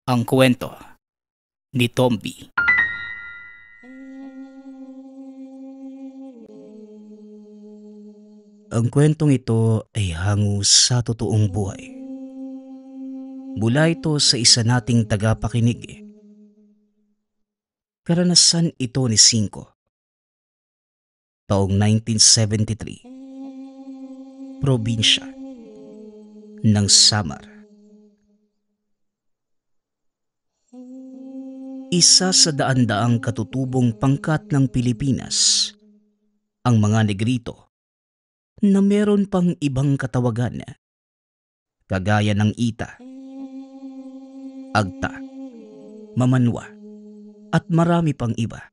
Ang kwento ni Tomby. Ang kwentong ito ay hango sa totoong buhay. Mula ito sa isa nating tagapakinig. Karanasan ito ni Cinco. Taong 1973. Probinsya ng Samar. Isa sa daan-daang katutubong pangkat ng Pilipinas, ang mga Negrito, na meron pang ibang katawagan, kagaya ng Ita, Agta, Mamanwa, at marami pang iba,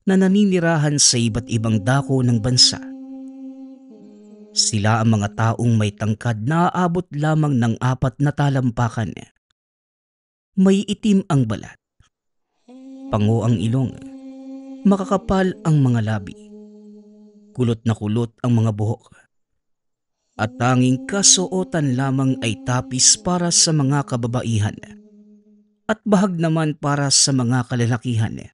na naninirahan sa iba't ibang dako ng bansa. Sila ang mga taong may tangkad na aabot lamang ng 4 na talampakan. May itim ang balat, pango ang ilong, makakapal ang mga labi, kulot na kulot ang mga buhok, at tanging kasuotan lamang ay tapis para sa mga kababaihan at bahag naman para sa mga kalalakihan.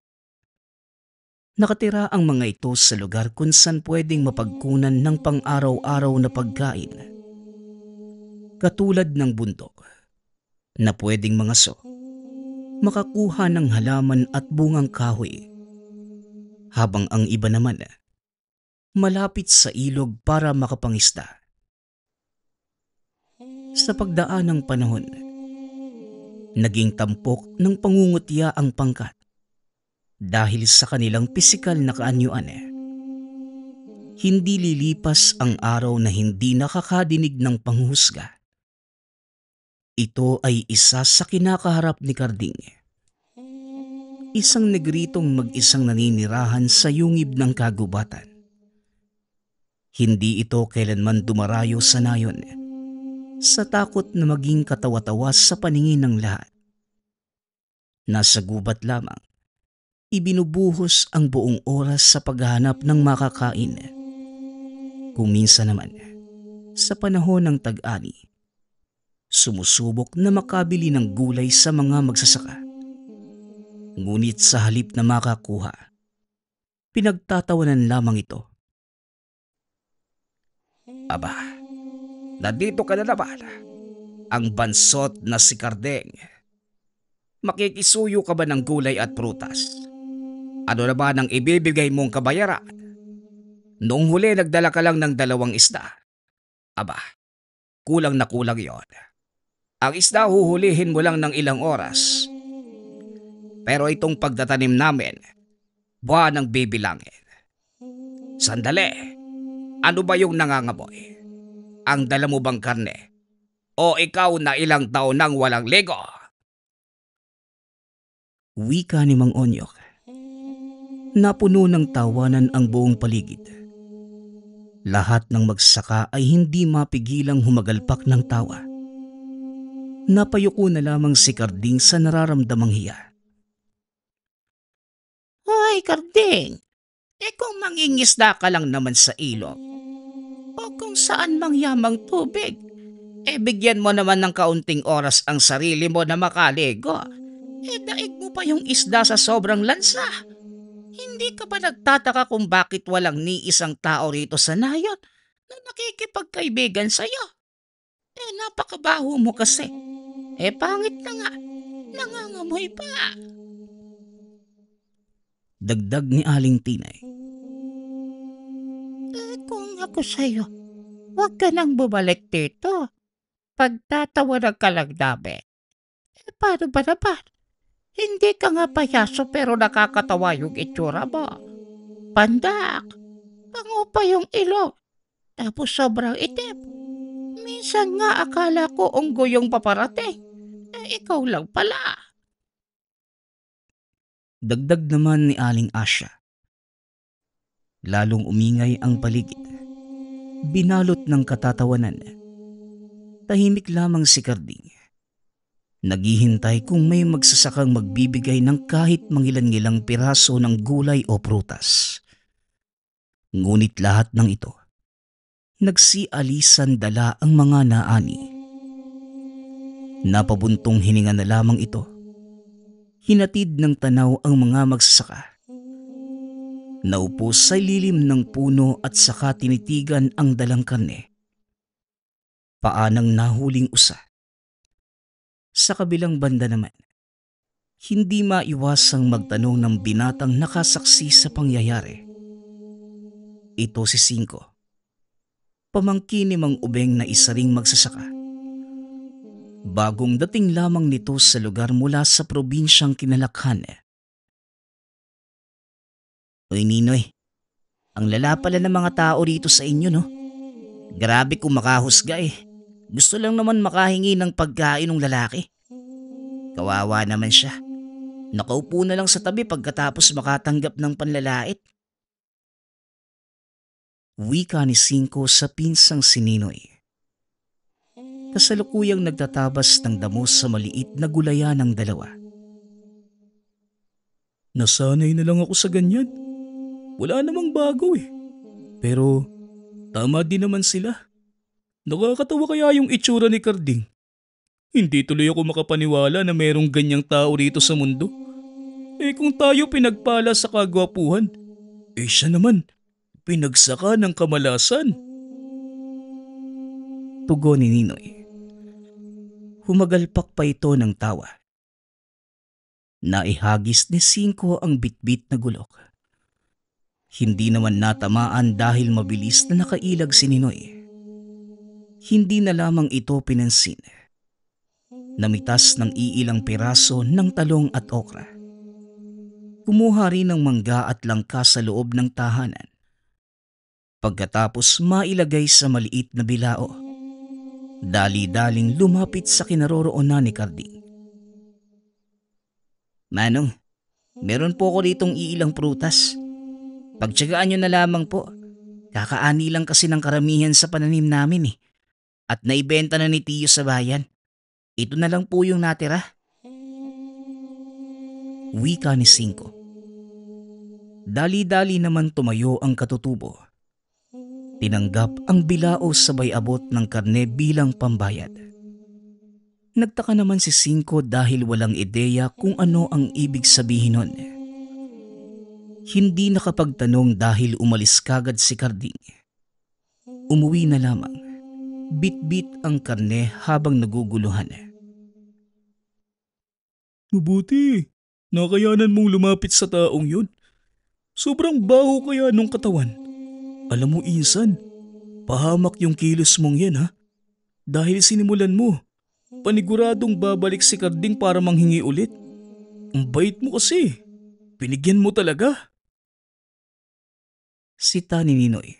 Nakatira ang mga ito sa lugar kung saan pwedeng mapagkunan ng pang-araw-araw na pagkain, katulad ng bundok na pwedeng mangaso, makakuha ng halaman at bungang kahoy, habang ang iba naman malapit sa ilog para makapangisda. Sa pagdaan ng panahon, naging tampok ng pangungutya ang pangkat dahil sa kanilang pisikal na kaanyuan. Hindi lilipas ang araw na hindi nakakadinig ng panghuhusga. Ito ay isa sa kinakaharap ni Karding, isang Negritong mag-isang naninirahan sa yungib ng kagubatan. Hindi ito kailanman dumarayo sa nayon, sa takot na maging katawa-tawa sa paningin ng lahat. Nasa gubat lamang, ibinubuhos ang buong oras sa paghahanap ng makakain. Kung minsan naman, sa panahon ng tag-ani, sumusubok na makabili ng gulay sa mga magsasaka. Ngunit sa halip na makakuha, pinagtatawanan lamang ito. Aba, nandito ka na naman, ang bansot na si Kardeng. Makikisuyo ka ba ng gulay at prutas? Ano na ba ang ibibigay mong kabayaran? Noong huli nagdala ka lang ng 2 isda. Aba, kulang na kulang yon. Ang isda huhulihin mo lang ng ilang oras. Pero itong pagtatanim namin, buwan ang bibilangin. Sandali, ano ba yung nangangamoy? Ang dala mo bang karne? O ikaw na ilang taon nang walang ligo? Wika ni Mang Onyok. Napuno ng tawanan ang buong paligid. Lahat ng magsaka ay hindi mapigilang humagalpak ng tawa. Napayuko na lamang si Karding sa nararamdamang hiya. Hoy Karding, kung mangingisda ka lang naman sa ilog, o kung saan mangyamang tubig, bigyan mo naman ng kaunting oras ang sarili mo na makaligo. Daig mo pa yung isda sa sobrang lansa. Hindi ka ba nagtataka kung bakit walang ni isang tao rito sa nayon na nakikipagkaibigan sa'yo? Napakabaho mo kasi. Pangit na nga. Nangangamoy pa. Dagdag ni Aling Tinay. Kung ako sa'yo, huwag ka nang bumalik dito. Pagtatawanan ka lang namin. Paano ba naman? Hindi ka nga payaso pero nakakatawa yung itsura mo. Pandak, pango pa yung ilong, tapos sobrang itim. Minsan nga akala ko unggoy yung paparating. Ikaw lang pala. Dagdag naman ni Aling Asya. Lalong umingay ang paligid. Binalot ng katatawanan. Tahimik lamang si Karding. Naghihintay kung may magsasakang magbibigay ng kahit mangilan-ngilang piraso ng gulay o prutas. Ngunit lahat ng ito, nagsialisan dala ang mga naani. Napabuntong hininga na lamang ito. Hinatid ng tanaw ang mga magsasaka. Naupo sa lilim ng puno at saka tinitigan ang dalang karne. Paanang nahuling usa. Sa kabilang banda naman, hindi maiwasang magtanong ng binatang nakasaksi sa pangyayari. Ito si Cinco, pamangkin ni Mang Ubeng na isa ring magsasaka. Bagong dating lamang nito sa lugar mula sa probinsyang Kinalakhan. Uy Ninoy, ang lala pala ng mga tao rito sa inyo no. Grabe kung makahusga eh. Gusto lang naman makahingi ng pagkain ng lalaki. Kawawa naman siya. Nakaupo na lang sa tabi pagkatapos makatanggap ng panlalait. Wika ni Cinco sa pinsang si Ninoy. Kasalukuyang nagtatabas ng damo sa maliit na gulayan ng dalawa. Nasanay na lang ako sa ganyan. Wala namang bago eh. Pero tama din naman sila. Nakakatawa kaya yung itsura ni Carding. Hindi tuloy ako makapaniwala na merong ganyang tao rito sa mundo. Eh kung tayo pinagpala sa kagwapuhan, eh siya naman, pinagsaka ng kamalasan. Tugon ni Ninoy. Humagalpak pa ito ng tawa. Naihagis ni Cinco ang bitbit na gulok. Hindi naman natamaan dahil mabilis na nakailag si Ninoy. Hindi na lamang ito pinansin. Namitas ng iilang piraso ng talong at okra. Kumuha rin ng mangga at langka sa loob ng tahanan. Pagkatapos mailagay sa maliit na bilao. Dali-daling lumapit sa kinaroroonan ni Carding. Manong, meron po ako ditong iilang prutas. Pagtiyagaan nyo na lamang po. Kakaani lang kasi ng karamihan sa pananim namin eh. At naibenta na ni Tiyo sa bayan. Ito na lang po yung natira. Wika ni Cinco. Dali-dali naman tumayo ang katutubo. Tinanggap ang bilao sabay abot ng karne bilang pambayad. Nagtaka naman si Cinco dahil walang ideya kung ano ang ibig sabihin nun. Hindi nakapagtanong dahil umalis kagad si Carding. Umuwi na lamang. Bit-bit ang karne habang naguguluhan. Mabuti. Nakayanan mong lumapit sa taong yun. Sobrang baho kaya nung katawan. Alam mo insan, pahamak yung kilos mong yan ha. Dahil sinimulan mo, paniguradong babalik si Carding para manghingi ulit. Ang bait mo kasi. Binigyan mo talaga. Sita ni Ninoy.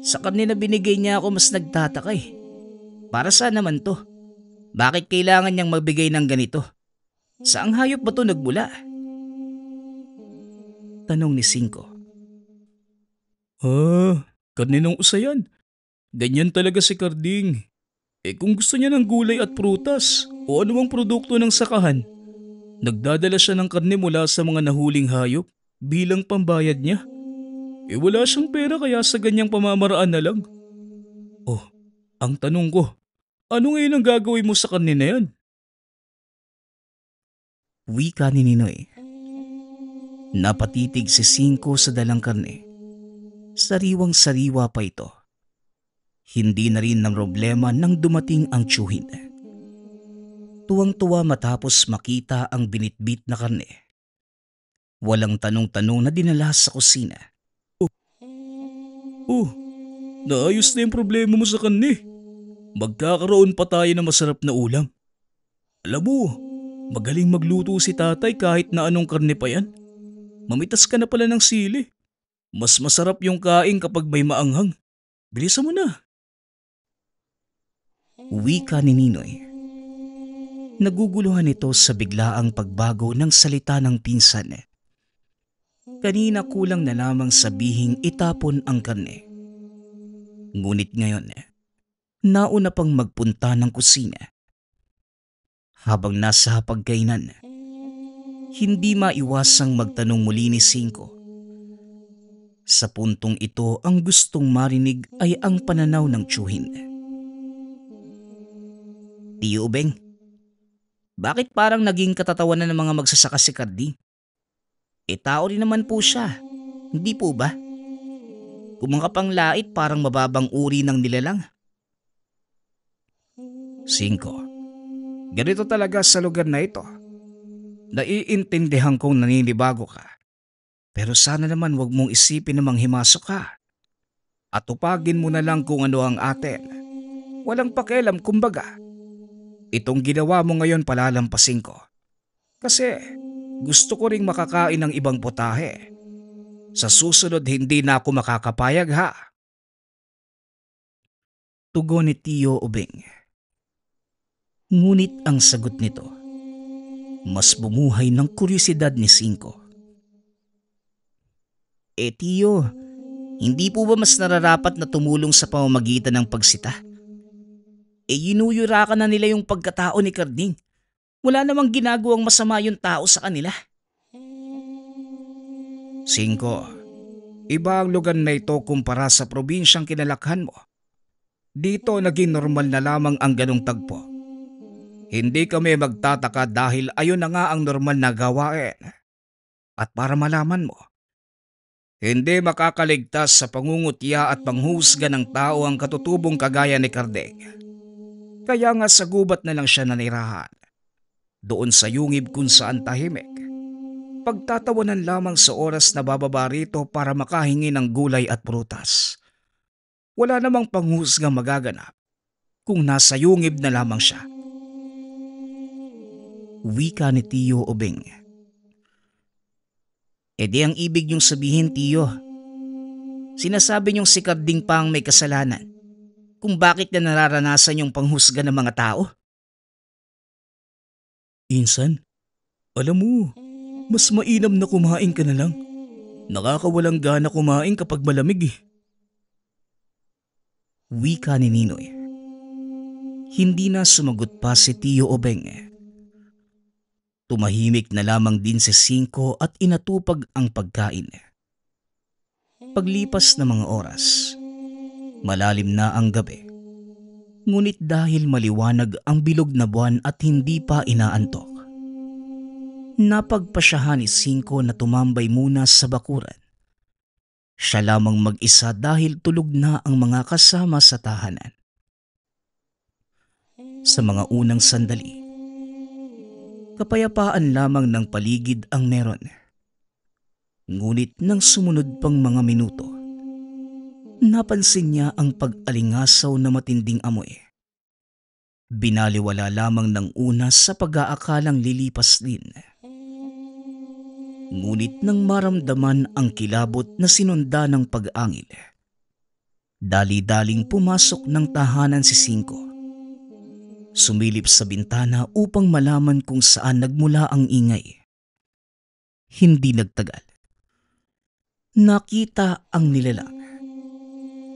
Sa kanina binigay niya ako mas nagtataka eh. Para saan naman to? Bakit kailangan niyang magbigay ng ganito? Saang hayop ba to nagmula? Tanong ni Cinco. Kaninang usayan. Ganyan talaga si Carding. Kung gusto niya ng gulay at prutas o anumang produkto ng sakahan, nagdadala siya ng karne mula sa mga nahuling hayop bilang pambayad niya. Wala siyang pera kaya sa ganyang pamamaraan na lang. Ang tanong ko, ano ngayon ang gagawin mo sa karne na yan? Wika ni Ninoy. Napatitig si Cinco sa dalang karne. Sariwang-sariwa pa ito. Hindi na rin ng problema nang dumating ang tiyuhin. Tuwang-tuwa matapos makita ang binitbit na karne. Walang tanong-tanong na dinala sa kusina. Naayos na yung problema mo sa karne. Magkakaroon pa tayo ng masarap na ulam. Alam mo, magaling magluto si tatay kahit na anong karne pa yan. Mamitas ka na pala ng sili. Mas masarap yung kain kapag may maanghang. Bilisan mo na. Wika ni Ninoy. Naguguluhan ito sa biglaang pagbago ng salita ng pinsan. Kanina kulang na lamang sabihing itapon ang karne. Ngunit ngayon, nauna pang magpunta ng kusina. Habang nasa hapagkainan, hindi maiwasang magtanong muli ni Cinco. Sa puntong ito ang gustong marinig ay ang pananaw ng tiyuhin. Tiyo Ubeng, bakit parang naging katatawanan ng mga magsasaka si Karding? Tao rin naman po siya. Hindi po ba? Kung mga panglait parang mababang uri ng nilalang. 5. Ganito talaga sa lugar na ito. Naiintindihan kong naninibago ka. Pero sana naman wag mong isipin na manghimasok ka. At tupagin mo na lang kung ano ang atin. Walang pakialam kumbaga. Itong ginawa mo ngayon palalampasin ko. Kasi gusto ko ring makakain ng ibang putahe. Sa susunod hindi na ako makakapayag ha. Tugon ni Tiyo Ubeng. Ngunit ang sagot nito, mas bumuhay ng kuryosidad ni 5. Tiyo, hindi po ba mas nararapat na tumulong sa pamamagitan ng pagsita? Yinuyura ka na nila yung pagkatao ni Karding. Wala namang ginagawang masama yung tao sa kanila. 5. Iba ang lugar na ito kumpara sa probinsyang kinalakhan mo. Dito naging normal na lamang ang ganong tagpo. Hindi kami magtataka dahil ayon na nga ang normal na gawain. At para malaman mo, hindi makakaligtas sa pangungutya at panghusga ng tao ang katutubong kagaya ni Karding. Kaya nga sa gubat na lang siya nanirahan. Doon sa yungib kung saan tahimik. Pagtatawanan lamang sa oras na bababa rito para makahingi ng gulay at prutas. Wala namang panghusga magaganap kung nasa yungib na lamang siya. Wika ni Tiyo Ubeng. Di ang ibig niyong sabihin, Tiyo. Sinasabi niyong si Karding pa ang may kasalanan kung bakit na nararanasan yung panghusga ng mga tao? Insan, alam mo, mas mainam na kumain ka na lang. Nakakawalang gana kumain kapag malamig eh. Wika ni Ninoy. Hindi na sumagot pa si Tiyo Ubeng. Tumahimik na lamang din si 5 at inatupag ang pagkain. Paglipas ng mga oras, malalim na ang gabi. Ngunit dahil maliwanag ang bilog na buwan at hindi pa inaantok, napagpasyahan ni 5 na tumambay muna sa bakuran. Siya lamang mag-isa dahil tulog na ang mga kasama sa tahanan. Sa mga unang sandali, kapayapaan lamang ng paligid ang meron. Ngunit nang sumunod pang mga minuto, napansin niya ang pag-alingasaw na matinding amoy. Binaliwala lamang ng una sa pag-aakalang lilipas din. Ngunit nang maramdaman ang kilabot na sinunda ng pag-angil, dali-daling pumasok ng tahanan si 5. Sumilip sa bintana upang malaman kung saan nagmula ang ingay. Hindi nagtagal. Nakita ang nilalang.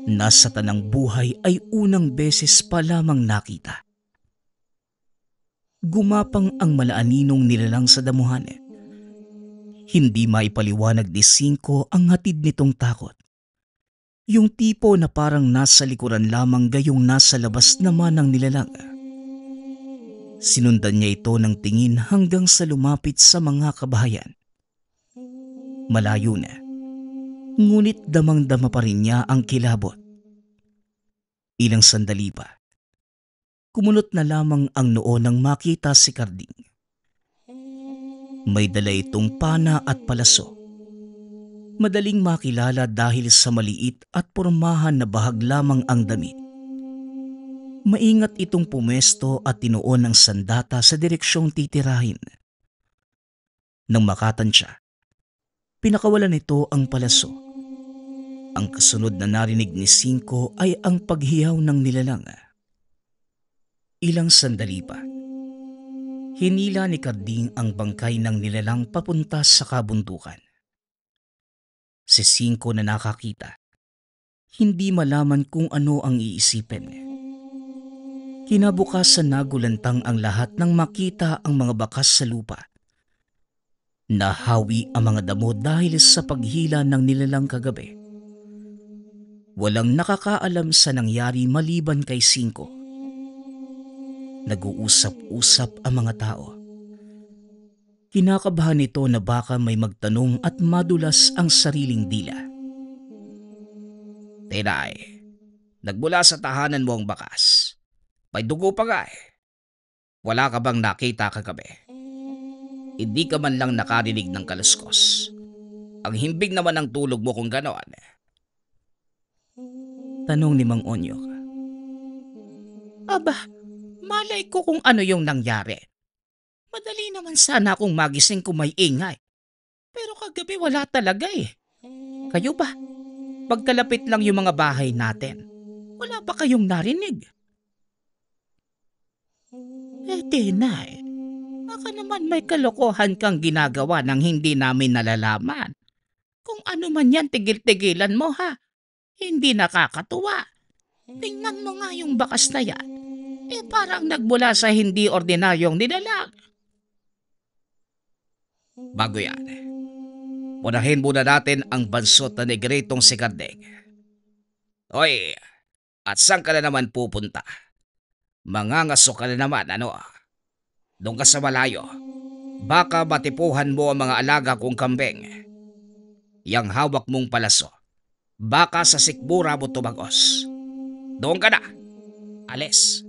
Nasa tanang buhay ay unang beses pa lamang nakita. Gumapang ang malaaninong nilalang sa damuhan. Hindi maipaliwanag ni 5 ang hatid nitong takot. Yung tipo na parang nasa likuran lamang gayong nasa labas naman ng nilalang. Sinundan niya ito ng tingin hanggang sa lumapit sa mga kabahayan. Malayo na, ngunit damang-dama pa rin niya ang kilabot. Ilang sandali pa, kumunot na lamang ang noo nang makita si Karding. May dala itong pana at palaso. Madaling makilala dahil sa maliit at pormahan na bahag lamang ang damit. Maingat itong pumesto at tinuon ng sandata sa direksyong titirahin. Nang makatansya, pinakawalan nito ang palaso. Ang kasunod na narinig ni 5 ay ang paghiyaw ng nilalang. Ilang sandali pa, hinila ni Karding ang bangkay ng nilalang papunta sa kabundukan. Si 5 na nakakita, hindi malaman kung ano ang iisipin. Kinabukasan nagulantang ang lahat nang makita ang mga bakas sa lupa. Nahawi ang mga damo dahil sa paghila ng nilalang kagabi. Walang nakakaalam sa nangyari maliban kay 5. Nag-uusap-usap ang mga tao. Kinakabahan ito na baka may magtanong at madulas ang sariling dila. Tinay, nagmula sa tahanan mo ang bakas. May dugo pa nga eh. Wala ka bang nakita kagabi? Hindi ka man lang nakarinig ng kaluskos. Ang himbing naman ang tulog mo kung gano'n. Tanong ni Mang Onyok. Aba, malay ko kung ano yung nangyari. Madali naman sana akong magising kung may ingay. Pero kagabi wala talaga eh. Kayo ba? Pagkalapit lang yung mga bahay natin. Wala ba kayong narinig? Tinay, baka naman may kalokohan kang ginagawa nang hindi namin nalalaman. Kung ano man yan, tigil-tigilan mo ha. Hindi nakakatuwa. Tingnan mo nga yung bakas na yan. Parang nagmula sa hindi ordinaryong nilalang. Bago yan, unahin muna natin ang bansot na negritong si Kardeng. Oy, at saan ka na naman pupunta? Mangangaso ka na naman, ano? Doon ka sa malayo. Baka matipuhan mo ang mga alaga kong kambing. Yang hawak mong palaso. Baka sa sikmura mo tumagos. Doon ka na. Alis.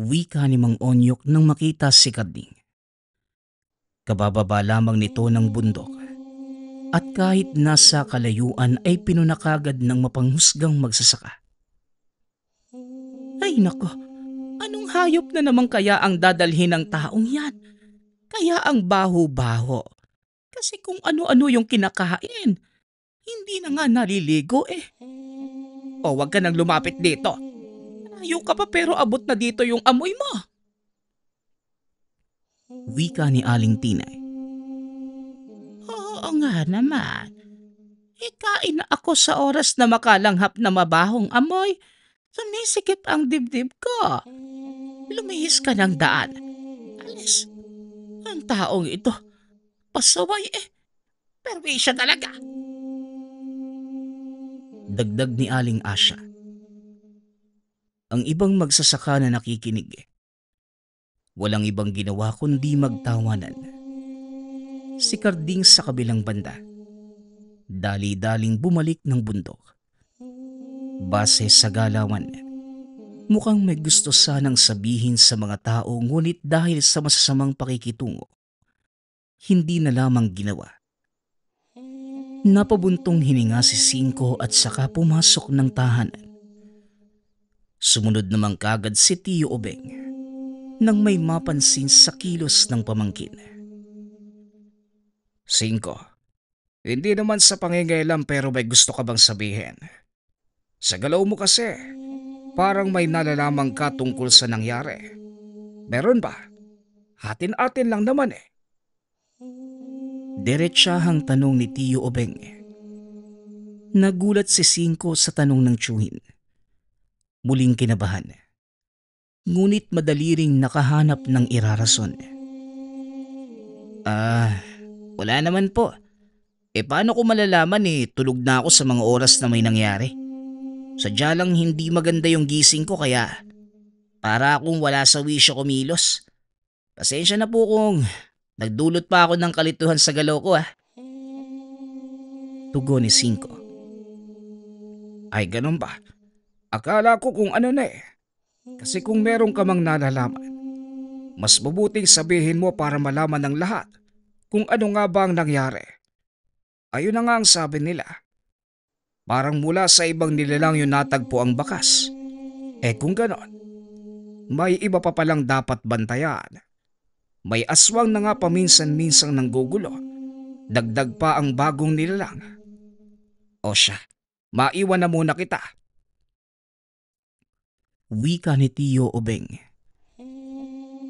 Wika ni Mang Onyok nang makita si Karding. Kabababa lamang nito ng bundok. At kahit nasa kalayuan ay pinunakagad ng mapanghusgang magsasaka. Ay nako, anong hayop na naman kaya ang dadalhin ng taong yan? Kaya ang baho-baho. Kasi kung ano-ano yung kinakain, hindi na nga naliligo eh. O wag ka nang lumapit dito. Ayaw ka pa pero abot na dito yung amoy mo. Wika ni Aling Tinay. Oo nga naman. Kain na ako sa oras na makalanghap na mabahong amoy. Sumisikip ang dibdib ko. Lumihis ka ng daan. Alis. Ang taong ito, pasaway eh. Perwisya talaga. Dagdag ni Aling Asya. Ang ibang magsasaka na nakikinig walang ibang ginawa kundi magtawanan. Si Karding sa kabilang banda, dali-daling bumalik ng bundok. Base sa galawan, mukhang may gusto sanang sabihin sa mga tao ngunit dahil sa masasamang pakikitungo, hindi na lamang ginawa. Napabuntong hininga si Cinco at saka pumasok ng tahanan. Sumunod naman kagad si Tio Obeng nang may mapansin sa kilos ng pamangkin. Cinco, hindi naman sa pangingailam pero may gusto ka bang sabihin? Sa galaw mo kasi, parang may nalalamang ka tungkol sa nangyari. Meron ba? Hatin-atin lang naman eh. Diretsahang tanong ni Tio Obeng. Nagulat si Cinco sa tanong ng tiyuhin. Muling kinabahan. Ngunit madali ring nakahanap ng irarason. Wala naman po. Paano ko malalaman tulog na ako sa mga oras na may nangyari? Sadya lang hindi maganda yung gising ko kaya para akong wala sa wisyo kumilos. Pasensya na po kung nagdulot pa ako ng kalituhan sa galaw ko Tugon ni Cinco. Ay ganun ba? Akala ko kung ano na Kasi kung meron ka mang nalalaman, mas mabuting sabihin mo para malaman ng lahat kung ano nga ba ang nangyari. Ayun na nga ang sabi nila. Parang mula sa ibang nilalang yung natagpo ang bakas. Kung ganon, may iba pa palang dapat bantayan. May aswang na nga paminsan-minsang nanggugulo. Dagdag pa ang bagong nilalang. O siya, maiwan na muna kita. Wika ni Tio Obeng.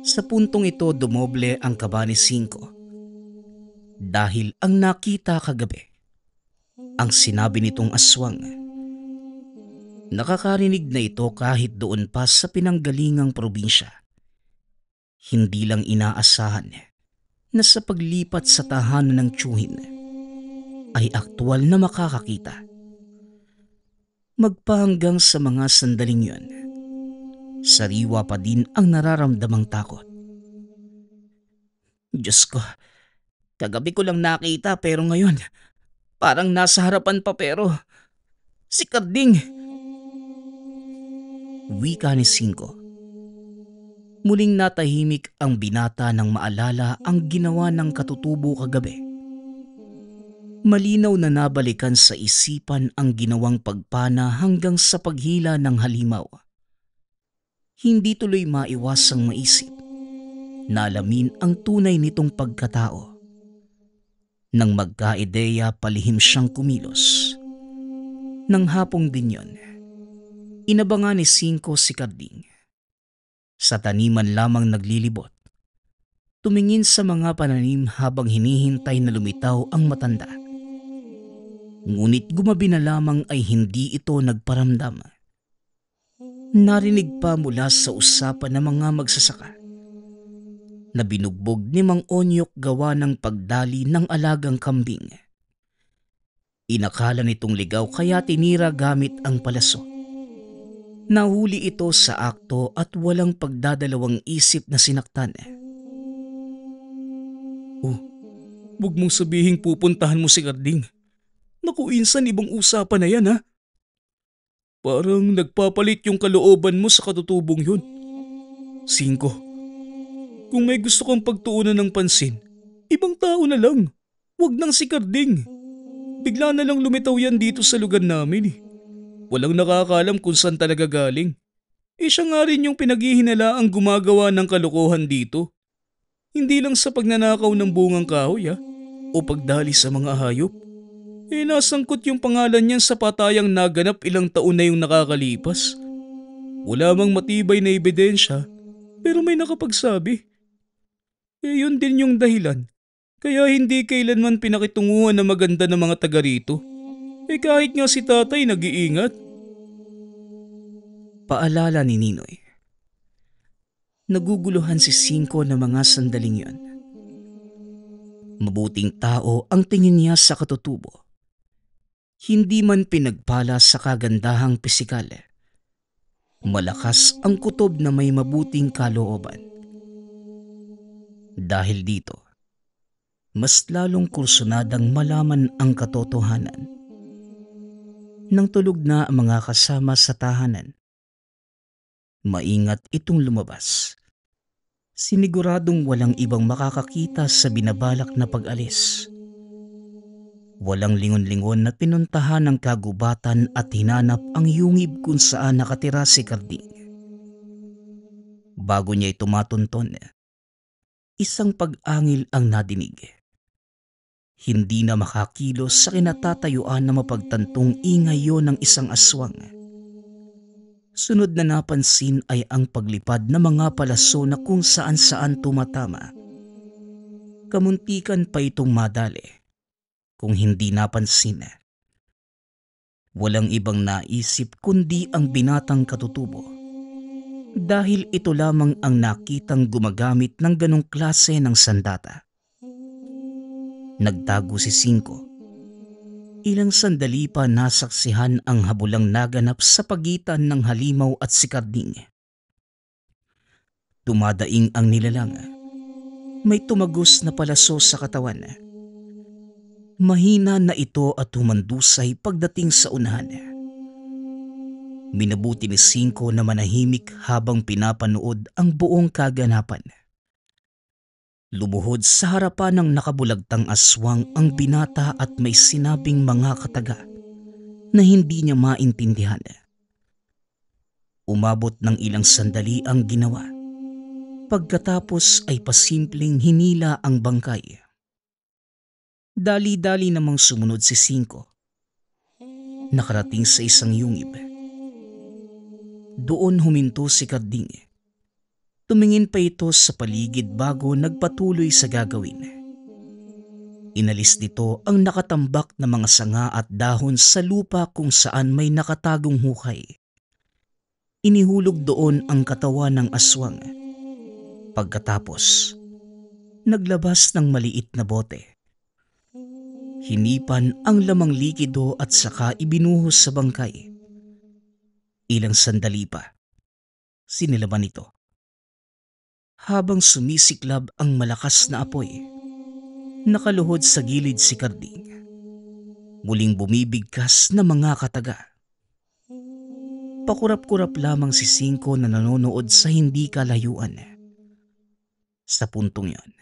Sa puntong ito dumoble ang kaba ni Cinco. Dahil ang nakita kagabi, ang sinabi nitong aswang. Nakakarinig na ito kahit doon pa sa pinanggalingang probinsya. Hindi lang inaasahan na sa paglipat sa tahanan ng tiyuhin ay aktwal na makakakita. Magpahanggang sa mga sandaling yun, Sariwa pa din ang nararamdamang takot. Diyos ko, kagabi ko lang nakita pero ngayon, parang nasa harapan pa pero si Karding. Wika ni Cinco. Muling natahimik ang binata nang maalala ang ginawa ng katutubo kagabi. Malinaw na nabalikan sa isipan ang ginawang pagpana hanggang sa paghila ng halimaw. Hindi tuloy maiwasang maisip na alamin ang tunay nitong pagkatao. Nang magkaideya palihim siyang kumilos. Nang hapong din yon, inabangan ni Cinco si Karding. Sa taniman lamang naglilibot. Tumingin sa mga pananim habang hinihintay na lumitaw ang matanda. Ngunit gumabi na lamang ay hindi ito nagparamdam. Narinig pa mula sa usapan ng mga magsasaka na binugbog ni Mang Onyok gawa ng pagdali ng alagang kambing. Inakala nitong ligaw kaya tinira gamit ang palaso. Nahuli ito sa akto at walang pagdadalawang isip na sinaktan. Oh, huwag mong sabihing pupuntahan mo si Karding. Naku, insan ibang usapan na yan ha. Parang nagpapalit yung kalooban mo sa katutubong yun. Cinco, kung may gusto kang pagtuunan ng pansin, ibang tao na lang. Huwag nang si Karding. Bigla na lang lumitaw yan dito sa lugar namin eh. Walang nakakaalam kung saan talaga galing. Siya nga rin yung pinaghihinalaang gumagawa ng kalokohan dito. Hindi lang sa pagnanakaw ng bungang kahoy o pagdali sa mga hayop. Nasangkot yung pangalan niyan sa patayang naganap ilang taon na yung nakakalipas. Wala mang matibay na ebidensya pero may nakapagsabi. Yun din yung dahilan. Kaya hindi kailanman pinakitunguhan na maganda ng mga taga rito. Kahit nga si tatay nag-iingat. Paalala ni Ninoy. Naguguluhan si Cinco na mga sandaling yon. Mabuting tao ang tingin niya sa katutubo. Hindi man pinagpala sa kagandahang pisikal. Malakas ang kutob na may mabuting kalooban. Dahil dito, mas lalong kursunadang malaman ang katotohanan. Nang tulog na ang mga kasama sa tahanan, maingat itong lumabas. Siniguradong walang ibang makakakita sa binabalak na pag-alis. Walang lingon-lingon na pinuntahan ng kagubatan at hinanap ang yungib kung saan nakatira si Karding. Bago niya ito matunton, isang pag-angil ang nadinig. Hindi na makakilos sa kinatatayuan na mapagtantong ingay yon ng isang aswang. Sunod na napansin ay ang paglipad ng mga palaso na kung saan-saan tumatama. Kamuntikan pa itong madali kung hindi napansin. Walang ibang naisip kundi ang binatang katutubo. Dahil ito lamang ang nakitang gumagamit ng ganong klase ng sandata. Nagtago si Cinco. Ilang sandali pa nasaksihan ang habulang naganap sa pagitan ng halimaw at si Karding. Dumadaing ang nilalang. May tumagos na palaso sa katawan. Mahina na ito at humandusay pagdating sa unahan. Minabuti ni Cinco na manahimik habang pinapanood ang buong kaganapan. Lumuhod sa harapan ng nakabulagtang aswang ang binata at may sinabing mga kataga na hindi niya maintindihan. Umabot ng ilang sandali ang ginawa. Pagkatapos ay pasimpleng hinila ang bangkay. Dali-dali namang sumunod si Cinco. Nakarating sa isang yungib. Doon huminto si Karding. Tumingin pa ito sa paligid bago nagpatuloy sa gagawin. Inalis nito ang nakatambak na mga sanga at dahon sa lupa kung saan may nakatagong hukay. Inihulog doon ang katawan ng aswang. Pagkatapos, naglabas ng maliit na bote. Hinipan ang lamang likido at saka ibinuhos sa bangkay. Ilang sandali pa, Sinilaban nito. Habang sumisiklab ang malakas na apoy, nakaluhod sa gilid si Karding. Muling bumibigkas na mga kataga. Pakurap-kurap lamang si Cinco na nanonood sa hindi kalayuan. Sa puntong yon,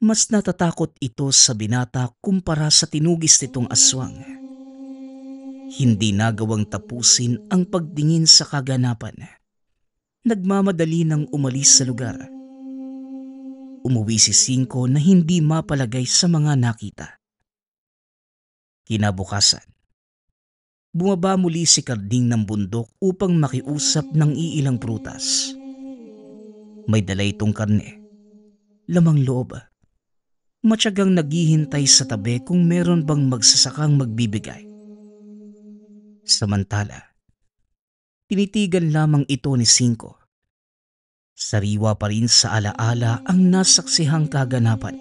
mas natatakot ito sa binata kumpara sa tinugis nitong aswang. Hindi nagawang tapusin ang pagtingin sa kaganapan. Nagmamadali nang umalis sa lugar. Umuwi si Cinco na hindi mapalagay sa mga nakita. Kinabukasan, bumaba muli si Karding ng bundok upang makiusap ng iilang prutas. May dala itong karne, lamang loob. Matyagang naghihintay sa tabi kung meron bang magsasakang magbibigay. Samantala, tinitigan lamang ito ni Cinco. Sariwa pa rin sa alaala ang nasaksihang kaganapan.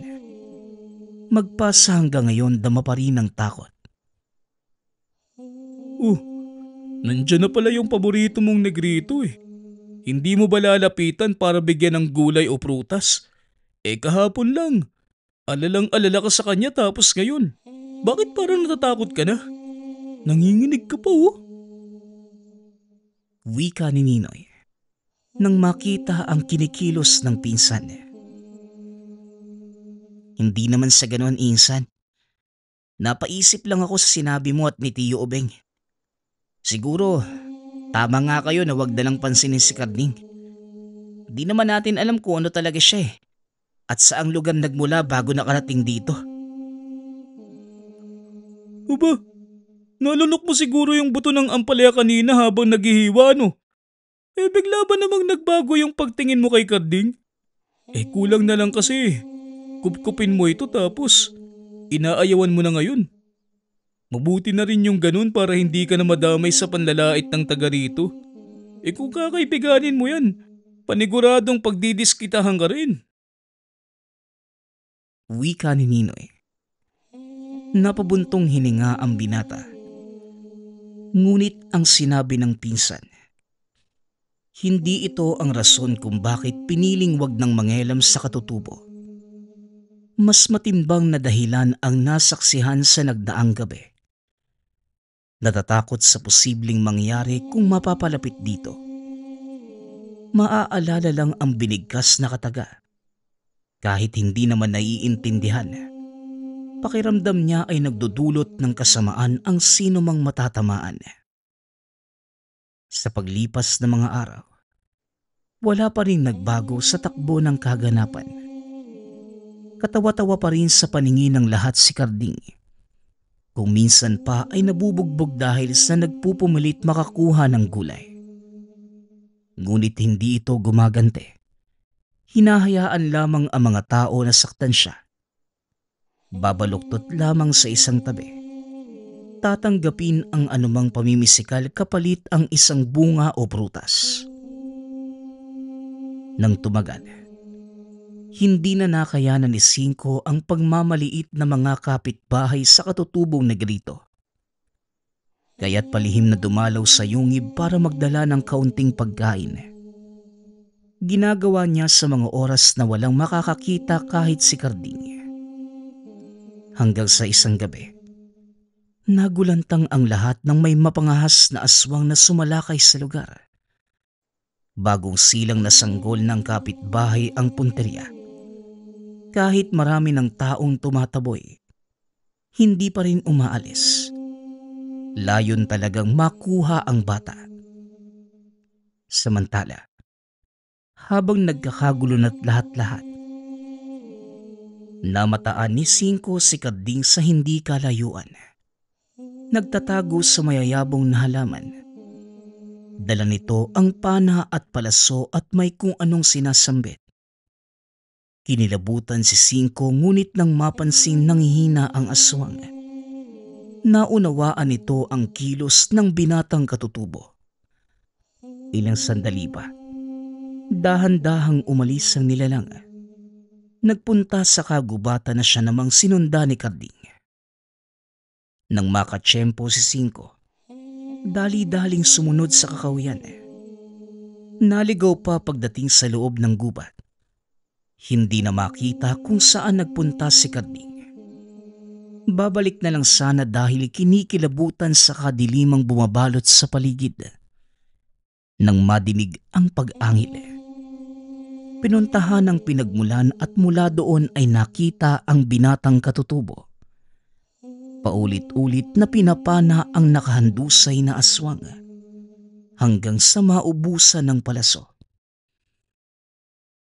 Magpasa hanggang ngayon dama pa rin ang takot. Nandyan na pala yung paborito mong negrito eh. Hindi mo ba lalapitan para bigyan ng gulay o prutas? Kahapon lang. Alalang-alala ka sa kanya tapos ngayon. Bakit parang natatakot ka na? Nanginginig ka pa oh. Wika ni Ninoy nang makita ang kinikilos ng pinsan. Hindi naman sa ganon, insan. Napaisip lang ako sa sinabi mo at ni Tiyo Obeng. Siguro, tama nga kayo na wag na lang pansinin si Karding. Di naman natin alam kung ano talaga siya eh. At saang lugar nagmula bago nakarating dito. Aba, nalunok mo siguro yung buto ng ampalaya kanina habang naghihiwa no? Bigla ba namang nagbago yung pagtingin mo kay Karding? Kulang na lang kasi. Kupkupin mo ito tapos inaayawan mo na ngayon. Mabuti na rin yung ganun para hindi ka na madamay sa panlalait ng taga rito. Kung kakaibiganin mo yan, paniguradong pagdidiskitahan ka rin. Wika ni Ninoy. Napabuntong hininga ang binata. Ngunit ang sinabi ng pinsan, hindi ito ang rason kung bakit piniling wag nang mangelam sa katutubo. Mas matimbang na dahilan ang nasaksihan sa nagdaang gabi. Natatakot sa posibleng mangyari kung mapapalapit dito. Maaalala lang ang binigkas na kataga. Kahit hindi naman naiintindihan, pakiramdam niya ay nagdudulot ng kasamaan ang sino mang matatamaan. Sa paglipas ng mga araw, wala pa rin nagbago sa takbo ng kaganapan. Katawa-tawa pa rin sa paningin ng lahat si Karding. Kung minsan pa ay nabubugbog dahil sa nagpupumilit makakuha ng gulay. Ngunit hindi ito gumagante. Hinahayaan lamang ang mga tao na saktan siya. Babaluktot lamang sa isang tabi. Tatanggapin ang anumang pamimisikal kapalit ang isang bunga o prutas. Nang tumagal, hindi na nakayanan ni Cinco ang pagmamaliit na mga kapitbahay sa katutubong negrito. Kaya't palihim na dumalaw sa yungib para magdala ng kaunting pagkain. Ginagawa niya sa mga oras na walang makakakita kahit si Karding. Hanggang sa isang gabi, nagulantang ang lahat ng may mapangahas na aswang na sumalakay sa lugar. Bagong silang na sanggol ng kapitbahay ang punteriya. Kahit marami ng taong tumataboy, hindi pa rin umaalis. Layon talagang makuha ang bata. Samantala, habang nagkakagulo na't lahat-lahat, namataan ni Cinco si Karding sa hindi kalayuan. Nagtatago sa mayayabong na halaman. Dala nito ang pana at palaso at may kung anong sinasambit. Kinilabutan si Cinco ngunit nang mapansin nanghihina ang aswang. Naunawaan nito ang kilos ng binatang katutubo. Ilang sandali pa, dahan-dahang umalis ang nilalang. Nagpunta sa kagubatan na siya namang sinunda ni Karding. Nang makatsyempo si Cinco, dali-daling sumunod sa kakawiyan. Naligaw pa pagdating sa loob ng gubat. Hindi na makita kung saan nagpunta si Karding. Babalik na lang sana dahil kinikilabutan sa kadilimang bumabalot sa paligid. Nang madinig ang pag-angil, pinuntahan ang pinagmulan at mula doon ay nakita ang binatang katutubo. Paulit-ulit na pinapana ang nakahandusay na aswang hanggang sa maubusan ng palaso.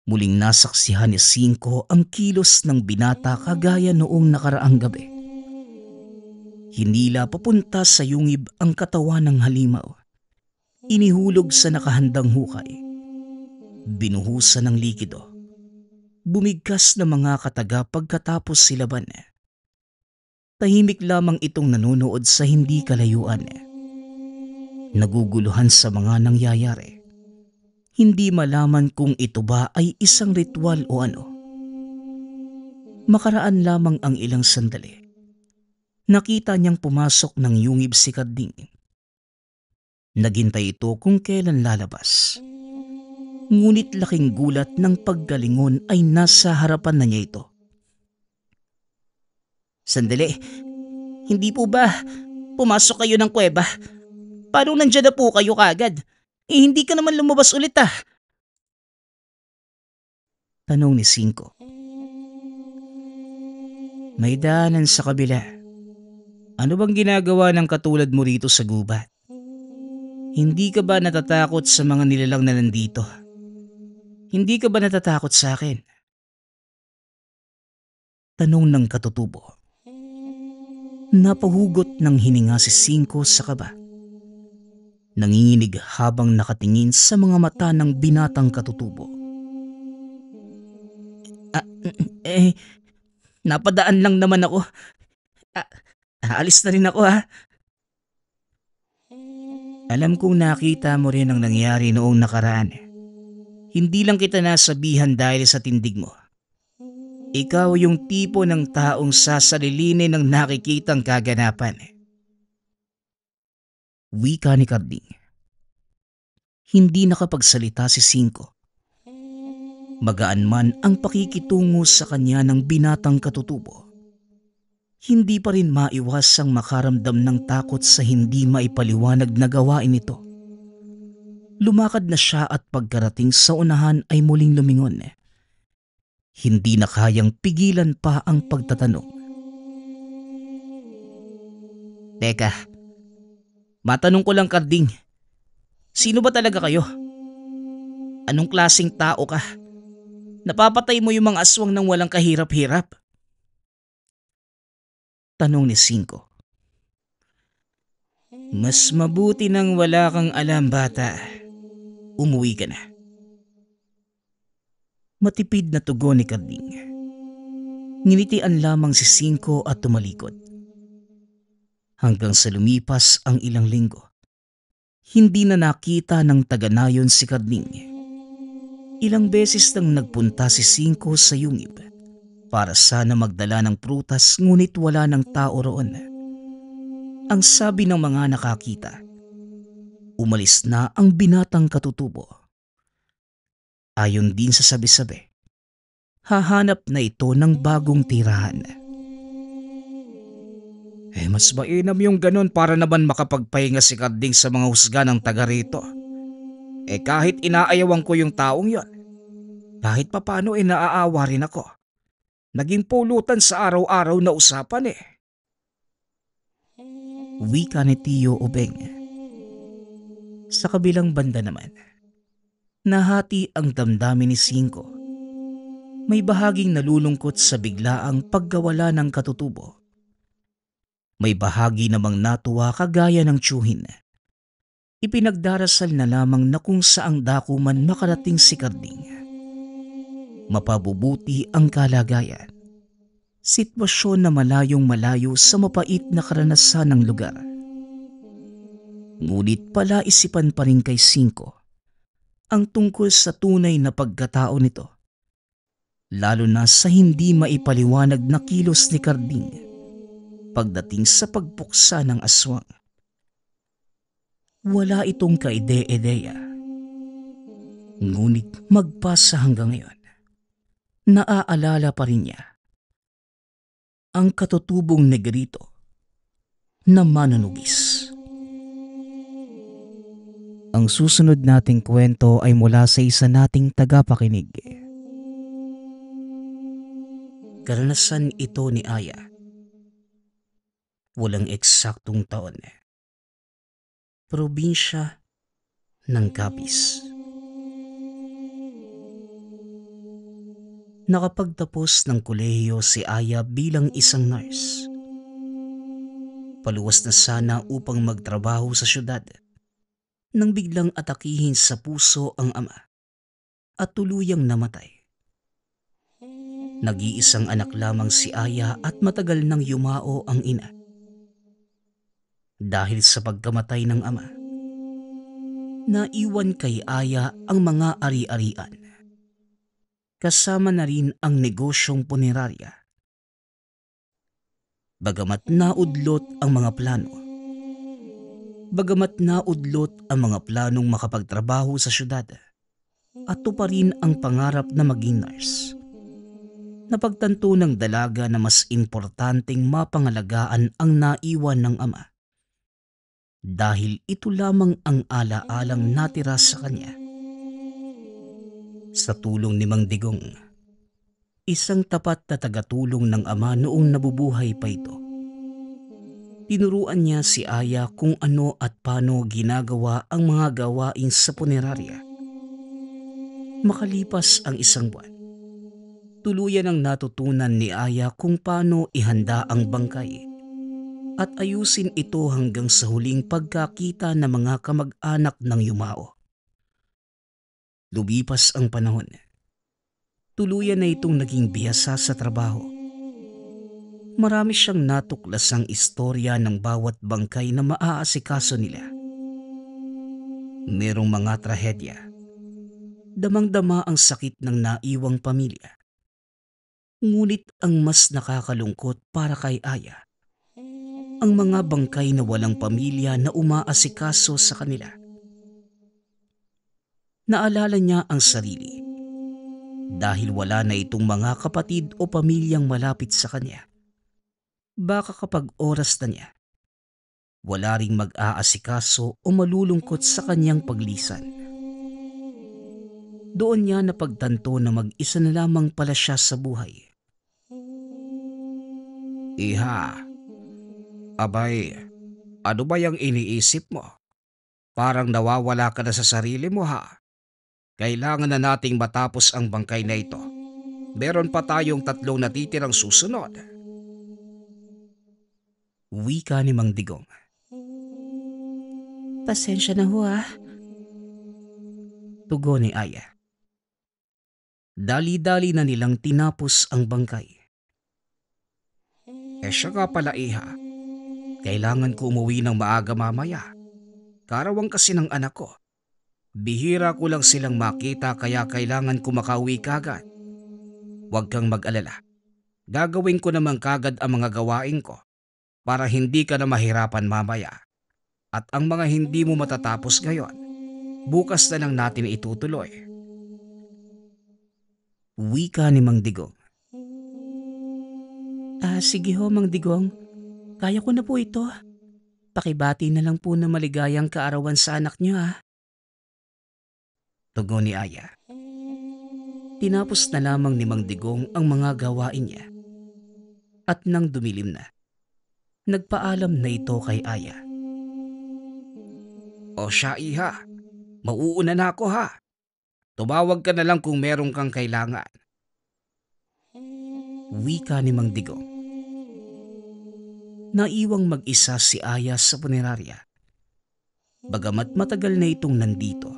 Muling nasaksihan ni Cinco ang kilos ng binata kagaya noong nakaraang gabi. Hinila papunta sa yungib ang katawan ng halimaw. Inihulog sa nakahandang hukay. Binuhusan ng likido. Bumigkas na mga kataga pagkatapos silaban. Tahimik lamang itong nanonood sa hindi kalayuan. Naguguluhan sa mga nangyayari. Hindi malaman kung ito ba ay isang ritual o ano. Makaraan lamang ang ilang sandali. Nakita niyang pumasok ng yungib si Karding. Naghintay ito kung kailan lalabas. Ngunit laking gulat ng paggalingon ay nasa harapan na niya ito. Sandali, hindi po ba pumasok kayo ng kuweba? Paano nandiyan na po kayo kagad? Hindi ka naman lumabas ulit ah. Tanong ni Cinco. May daanan sa kabila. Ano bang ginagawa ng katulad mo rito sa gubat? Hindi ka ba natatakot sa mga nilalang na nandito? Hindi ka ba natatakot sa akin? Tanong ng katutubo. Napahugot ng hininga si Cinco sa kaba. Nanginginig habang nakatingin sa mga mata ng binatang katutubo. Napadaan lang naman ako. Aalis na rin ako ha. Alam kong nakita mo rin ang nangyari noong nakaraan. Hindi lang kita nasabihan dahil sa tindig mo. Ikaw yung tipo ng taong sasalilinin ng nakikitang kaganapan. Wika ni Karding. Hindi nakapagsalita si Cinco. Magaan man ang pakikitungo sa kanya ng binatang katutubo. Hindi pa rin maiwasang makaramdam ng takot sa hindi maipaliwanag na gawain ito. Lumakad na siya at pagkarating sa unahan ay muling lumingon. Hindi na kayang pigilan pa ang pagtatanong. Teka, matanong ko lang Karding, sino ba talaga kayo? Anong klaseng tao ka? Napapatay mo yung mga aswang ng walang kahirap-hirap? Tanong ni Cinco. Mas mabuti nang wala kang alam bata. Umuwi ka na. Matipid na tugon ni Karding. Nginitian lamang si Cinco at tumalikod. Hanggang sa lumipas ang ilang linggo, hindi na nakita ng taga-nayon si Karding. Ilang beses nang nagpunta si Cinco sa yungib para sana magdala ng prutas ngunit wala ng tao roon. Ang sabi ng mga nakakita, umalis na ang binatang katutubo. Ayon din sa sabi-sabi, hahanap na ito ng bagong tirahan. Mas mainam yung ganon para naman makapagpahinga si Karding sa mga husga ng taga rito. Kahit inaayawan ko yung taong yon, kahit papano naaawa rin ako. Naging pulutan sa araw-araw na usapan Wika ni Tio Obeng. Sa kabilang banda naman, nahati ang damdamin ni Cinco. May bahaging nalulungkot sa biglaang pagkawala ng katutubo. May bahagi namang natuwa kagaya ng tiyuhin. Ipinagdarasal na lamang na kung saang dako man makarating si Karding, mapabubuti ang kalagayan. Sitwasyon na malayong malayo sa mapait na karanasan ng lugar. Ngunit palaisipan pa rin kay Cinco ang tungkol sa tunay na pagkatao nito. Lalo na sa hindi maipaliwanag na kilos ni Karding pagdating sa pagpuksa ng aswang. Wala itong kaide-ideya. Ngunit magpasa hanggang ngayon, naaalala pa rin niya ang katutubong negrito na manunugis. Ang susunod nating kwento ay mula sa isa nating tagapakinig. Karanasan ito ni Aya. Walang eksaktong taon. Probinsya ng Capiz. Nakapagtapos ng kolehiyo si Aya bilang isang nurse. Paluwas na sana upang magtrabaho sa syudad nang biglang atakihin sa puso ang ama at tuluyang namatay. Nag-iisang anak lamang si Aya at matagal nang yumao ang ina. Dahil sa pagkamatay ng ama, naiwan kay Aya ang mga ari-arian. Kasama na rin ang negosyong punerarya. Bagamat naudlot ang mga planong makapagtrabaho sa syudad at tuparin ang pangarap na maging nurse, napagtanto ng dalaga na mas importanteng mapangalagaan ang naiwan ng ama dahil ito lamang ang alaalang natira sa kanya. Sa tulong ni Mang Digong, isang tapat na tagatulong ng ama noong nabubuhay pa ito, tinuruan niya si Aya kung ano at paano ginagawa ang mga gawain sa punerarya. Makalipas ang isang buwan, tuluyan ang natutunan ni Aya kung paano ihanda ang bangkay at ayusin ito hanggang sa huling pagkakita ng mga kamag-anak ng yumao. Lumipas ang panahon, tuluyan na itong naging bihasa sa trabaho. Marami siyang natuklasang istorya ng bawat bangkay na maaasikaso nila. Merong mga trahedya, damang-dama ang sakit ng naiwang pamilya. Ngunit ang mas nakakalungkot para kay Aya, ang mga bangkay na walang pamilya na umaasikaso sa kanila. Naalala niya ang sarili dahil wala na itong mga kapatid o pamilyang malapit sa kanya. Baka kapag oras na niya, wala ring mag-aasikaso o malulungkot sa kanyang paglisan. Doon niya napagtanto na mag-isa na lamang pala siya sa buhay. Iha, abay, ano ba yung iniisip mo? Parang nawawala ka na sa sarili mo ha. Kailangan na nating matapos ang bangkay na ito. Meron pa tayong 3 natitirang susunod. Wika ni Mang Digong. Pasensya na ho ah. Tugon ni Aya. Dali-dali na nilang tinapos ang bangkay. Siya nga pala iha. Kailangan ko umuwi ng maaga mamaya. Karawang kasi ng anak ko. Bihira ko lang silang makita kaya kailangan ko makauwi kagad. Huwag kang mag-alala. Gagawin ko naman kagad ang mga gawain ko para hindi ka na mahirapan mamaya. At ang mga hindi mo matatapos ngayon, bukas na lang natin itutuloy. Wika ni Mang Digong. Sige ho Mang Digong, kaya ko na po ito. Pakibati na lang po na maligayang kaarawan sa anak niyo ah. Tugon ni Aya. Tinapos na lamang ni Mang Digong ang mga gawain niya. At nang dumilim na, nagpaalam na ito kay Aya. O siya iha, mauuna na ako ha. Tumawag ka na lang kung meron kang kailangan. Wika ni Mang Digong. Naiwang mag-isa si Aya sa punerarya. Bagamat matagal na itong nandito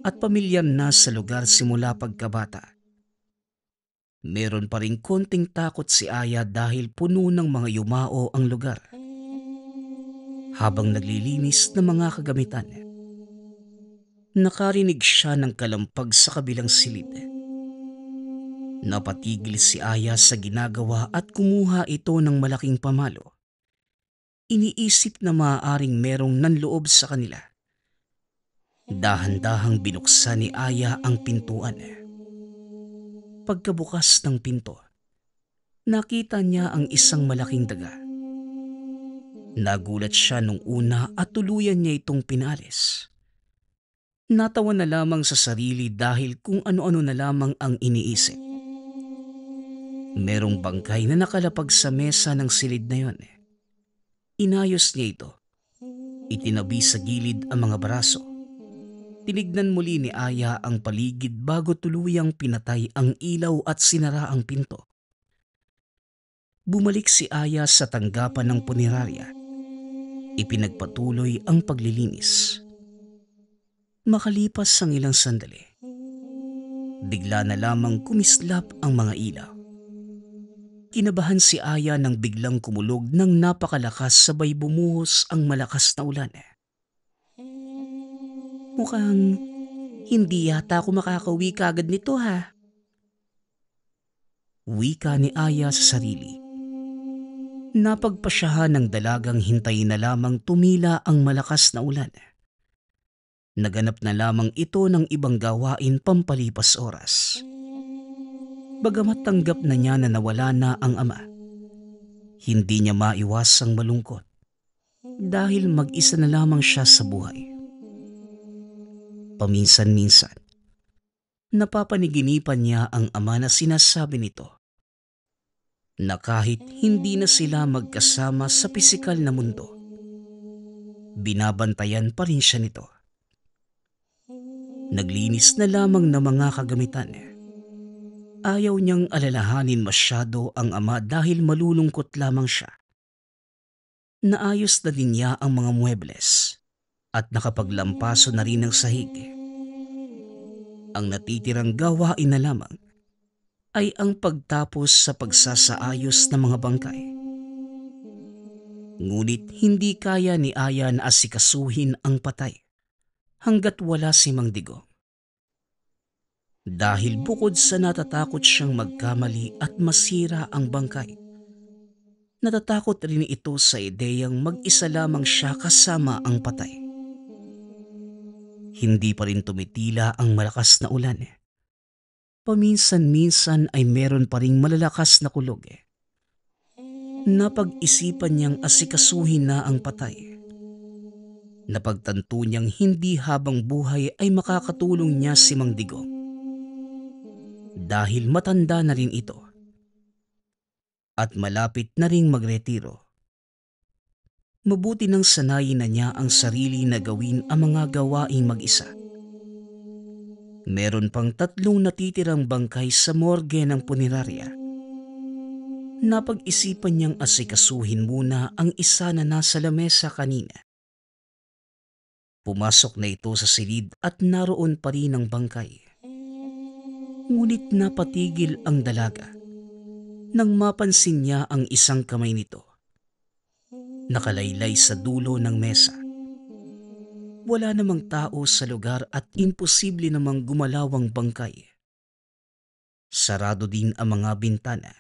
at pamilyar na sa lugar simula pagkabata, meron pa ring konting takot si Aya dahil puno ng mga yumao ang lugar. Habang naglilinis ng mga kagamitan, nakarinig siya ng kalampag sa kabilang silid. Napatigil si Aya sa ginagawa at kumuha ito ng malaking pamalo. Iniisip na maaaring merong nanloob sa kanila. Dahan-dahang binuksan ni Aya ang pintuan. Pagkabukas ng pinto, nakita niya ang isang malaking daga. Nagulat siya nung una at tuluyan niya itong pinalis. Natawa na lamang sa sarili dahil kung ano-ano na lamang ang iniisip. Merong bangkay na nakalapag sa mesa ng silid na yon. Inayos niya ito. Itinabi sa gilid ang mga braso. Tinignan muli ni Aya ang paligid bago tuluyang pinatay ang ilaw at sinara ang pinto. Bumalik si Aya sa tanggapan ng punerarya. Ipinagpatuloy ang paglilinis. Makalipas ang ilang sandali, bigla na lamang kumislap ang mga ilaw. Kinabahan si Aya nang biglang kumulog ng napakalakas sabay bumuhos ang malakas na ulan. Mukhang hindi yata ako makakauwi kagad nito ha. Wika ni Aya sa sarili. Napagpasyahan ng dalagang hintayin na lamang tumila ang malakas na ulan. Naganap na lamang ito ng ibang gawain pampalipas oras. Bagamat tanggap na niya na nawala na ang ama, hindi niya maiwasang malungkot dahil mag-isa na lamang siya sa buhay. Paminsan-minsan, napapaniginipan niya ang ama na sinasabi nito na kahit hindi na sila magkasama sa pisikal na mundo, binabantayan pa rin siya nito. Naglinis na lamang ng mga kagamitan. Ayaw niyang alalahanin masyado ang ama dahil malulungkot lamang siya. Naayos na din niya ang mga muebles at nakapaglampaso na rin ng sahig. Ang natitirang gawain na lamang ay ang pagtapos sa pagsasaayos ng mga bangkay. Ngunit hindi kaya ni Aya na asikasuhin ang patay hanggat wala si Mang Digong. Dahil bukod sa natatakot siyang magkamali at masira ang bangkay, natatakot rin ito sa ideyang mag-isa lamang siya kasama ang patay. Hindi pa rin tumitila ang malakas na ulan. Paminsan-minsan ay meron pa ring malalakas na kulog. Napag-isipan niyang asikasuhin na ang patay. Napagtanto niyang hindi habang buhay ay makakatulong niya si Mang Digong. Dahil matanda na rin ito at malapit na ring magretiro. Mabuti nang sanayin na niya ang sarili na gawin ang mga gawaing mag-isa. Meron pang 3 natitirang bangkay sa morgue ng punerarya. Napag-isipan niyang asikasuhin muna ang isa na nasa lamesa kanina. Pumasok na ito sa silid at naroon pa rin ang bangkay. Ngunit napatigil ang dalaga nang mapansin niya ang isang kamay nito. Nakalaylay sa dulo ng mesa. Wala namang tao sa lugar at imposible namang gumalaw ang bangkay. Sarado din ang mga bintana,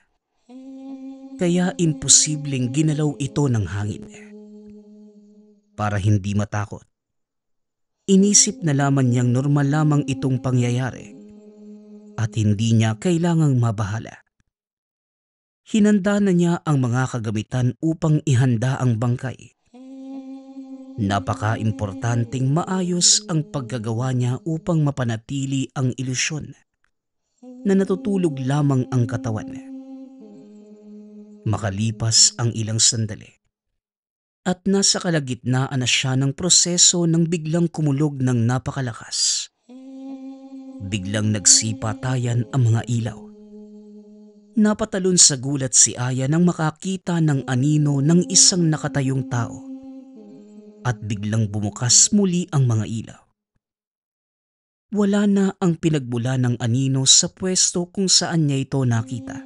kaya imposibleng ginalaw ito ng hangin. Para hindi matakot, inisip na lamang niyang normal lamang itong pangyayari at hindi niya kailangang mabahala. Hinanda na niya ang mga kagamitan upang ihanda ang bangkay. Napaka-importanteng maayos ang paggagawa niya upang mapanatili ang ilusyon na natutulog lamang ang katawan. Makalipas ang ilang sandali at nasa kalagitnaan na siya ng proseso nang biglang kumulog ng napakalakas. Biglang nagsipatayan ang mga ilaw. Napatalon sa gulat si Aya nang makakita ng anino ng isang nakatayong tao at biglang bumukas muli ang mga ilaw. Wala na ang pinagmula ng anino sa pwesto kung saan niya ito nakita.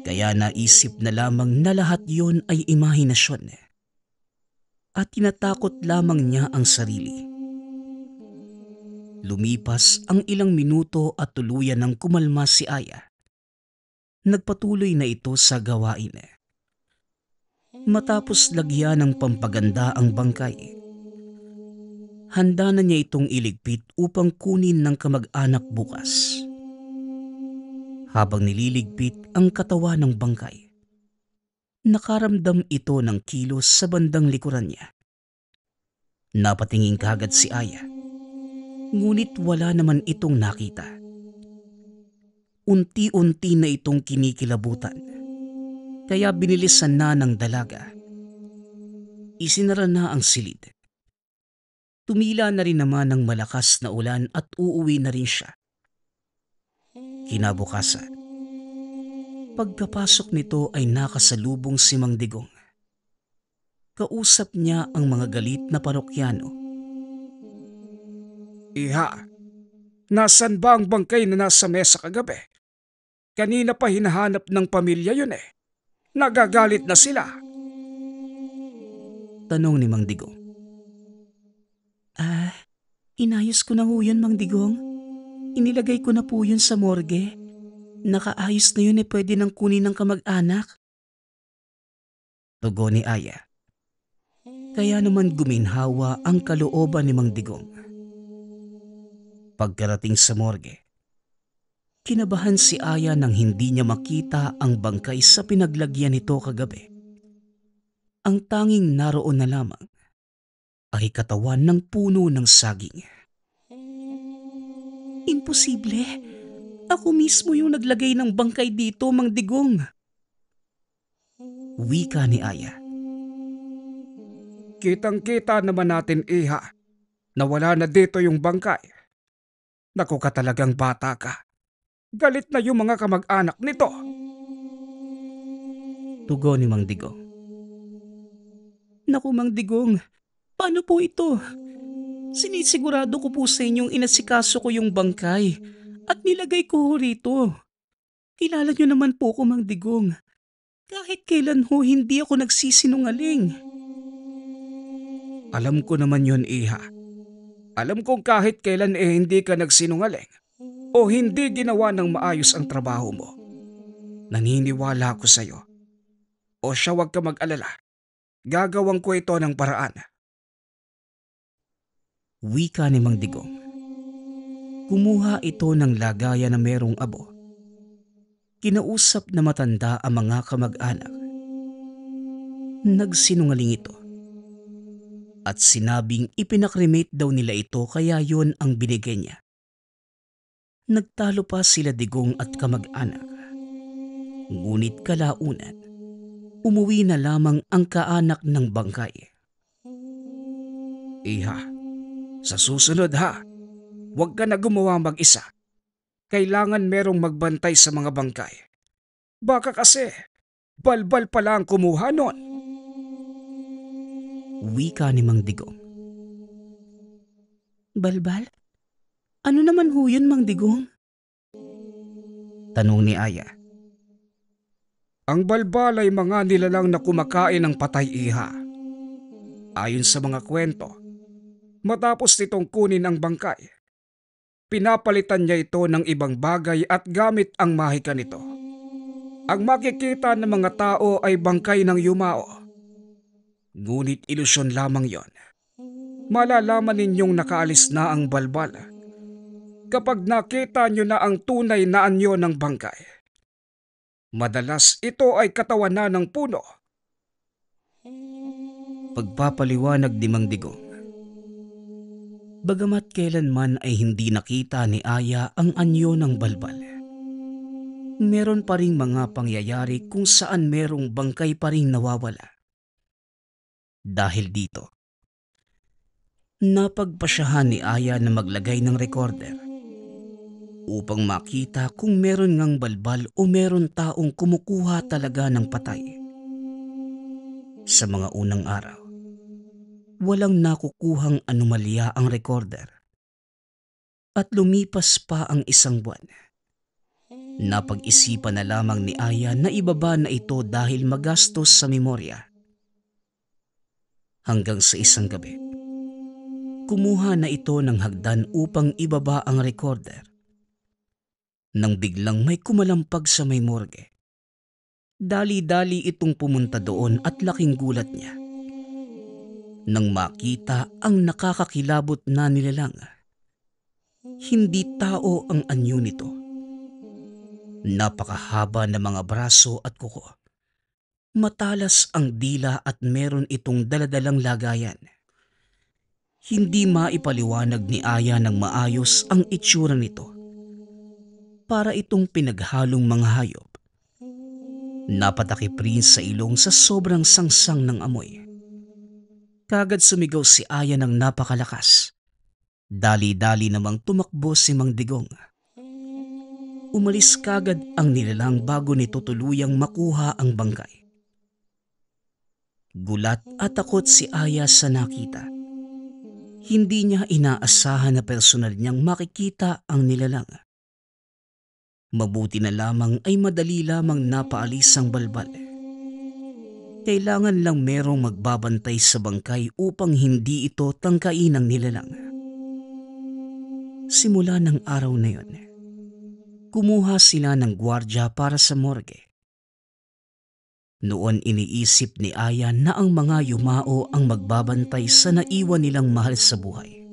Kaya naisip na lamang na lahat yon ay imahinasyon at tinatakot lamang niya ang sarili. Lumipas ang ilang minuto at tuluyan ng kumalma si Aya. Nagpatuloy na ito sa gawain. Matapos lagyan ng pampaganda ang bangkay, Handa na niya itong iligpit upang kunin ng kamag-anak bukas. Habang nililigpit ang katawan ng bangkay, nakaramdam ito ng kilos sa bandang likuran niya. Napatingin kaagad si Aya, ngunit wala naman itong nakita. Unti-unti na itong kinikilabutan, kaya binilisan na ng dalaga. Isinara na ang silid. Tumila na rin naman ng malakas na ulan at uuwi na rin siya. Kinabukasan, pagkapasok nito ay nakasalubong si Mang Digong. Kausap niya ang mga galit na parokyano. Iha, nasan ba ang bangkay na nasa mesa kagabi? Kanina pa hinahanap ng pamilya yun eh. Nagagalit na sila. Tanong ni Mang Digong. Inayos ko na ho yun, Mang Digong. Inilagay ko na po yun sa morgue. Nakaayos na yun pwede nang kunin ng kamag-anak. Tugon ni Aya. Kaya naman guminhawa ang kalooban ni Mang Digong. Pagkarating sa morgue, kinabahan si Aya nang hindi niya makita ang bangkay sa pinaglagyan nito kagabi. Ang tanging naroon na lamang ay katawan ng puno ng saging. Imposible. Ako mismo yung naglagay ng bangkay dito, Mang Digong. Wika ni Aya. Kitang-kita naman natin, Iha, na wala na dito yung bangkay. Naku ka talagang bata ka. Galit na yung mga kamag-anak nito. Tugon ni Mang Digong. Naku, Mang Digong, paano po ito? Sinisigurado ko po sa inyong inasikaso ko yung bangkay at nilagay ko ho rito. Kilala niyo naman po ko, Mang Digong. Kahit kailan ho hindi ako nagsisinungaling. Alam ko naman yun, Iha. Alam kong kahit kailan hindi ka nagsinungaling o hindi ginawa ng maayos ang trabaho mo. Naniniwala ako sa'yo. O siya, wag ka mag-alala. Gagawin ko ito ng paraan. Wika ni Mang Digong. Kumuha ito ng lagayan na merong abo. Kinausap na matanda ang mga kamag-anak. Nagsinungaling ito. At sinabing ipinakremate daw nila ito kaya yon ang binigay niya. Nagtalo pa sila Digong at kamag-anak. Ngunit kalaunan, umuwi na lamang ang kaanak ng bangkay. Iha, sa susunod ha, huwag ka na gumawa mag-isa. Kailangan merong magbantay sa mga bangkay. Baka kasi, balbal pala ang kumuha nun. Wika ni Mang Digong. Balbal? Ano naman ho yun, Mang Digong? Tanong ni Aya. Ang balbal ay mga nilalang na kumakain ng patay, Iha. Ayon sa mga kwento, matapos nitong kunin ang bangkay, pinapalitan niya ito ng ibang bagay at gamit ang mahika nito. Ang makikita ng mga tao ay bangkay ng yumao. Ngunit ilusyon lamang yon. Malalaman ninyong nakaalis na ang balbal kapag nakita nyo na ang tunay na anyo ng bangkay. Madalas ito ay katawan na ng puno. Pagpapaliwanag ni Mang Digong. Bagamat kailanman ay hindi nakita ni Aya ang anyo ng balbal, meron pa ring mga pangyayari kung saan merong bangkay pa ring nawawala. Dahil dito, napagpasyahan ni Aya na maglagay ng recorder upang makita kung meron ngang balbal o meron taong kumukuha talaga ng patay. Sa mga unang araw, walang nakukuhang anomalya ang recorder. At lumipas pa ang isang buwan. Napag-isipan na lamang ni Aya na ibaba na ito dahil magastos sa memorya. Hanggang sa isang gabi, kumuha na ito ng hagdan upang ibaba ang recorder. Nang biglang may kumalampag sa may morgue. Dali-dali itong pumunta doon at laking gulat niya. Nang makita ang nakakakilabot na nilalang, hindi tao ang anyo nito. Napakahaba ng mga braso at kuko. Matalas ang dila at meron itong daladalang lagayan. Hindi maipaliwanag ni Aya ng maayos ang itsura nito. Para itong pinaghalong mga hayop. Napatakip rin sa ilong sa sobrang sangsang ng amoy. Kagad sumigaw si Aya ng napakalakas. Dali-dali namang tumakbo si Mang Digong. Umalis kagad ang nilalang bago nito tuluyang makuha ang bangkay. Gulat at takot si Aya sa nakita. Hindi niya inaasahan na personal niyang makikita ang nilalang. Mabuti na lamang ay madali lamang napaalis ang balbal. Kailangan lang merong magbabantay sa bangkay upang hindi ito tangkain ng nilalang. Simula ng araw na yon, kumuha sila ng gwardya para sa morgue. Noon iniisip ni Aya na ang mga yumao ang magbabantay sa naiwan nilang mahal sa buhay.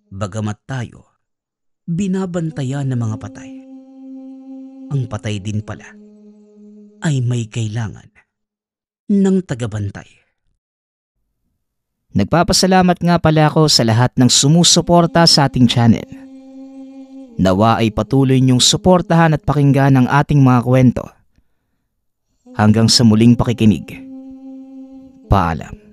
Bagamat tayo, binabantayan ng mga patay. Ang patay din pala ay may kailangan ng tagabantay. Nagpapasalamat nga pala ako sa lahat ng sumusuporta sa ating channel. Nawa ay patuloy niyong suportahan at pakinggan ang ating mga kwento. Hanggang sa muling pakikinig. Paalam.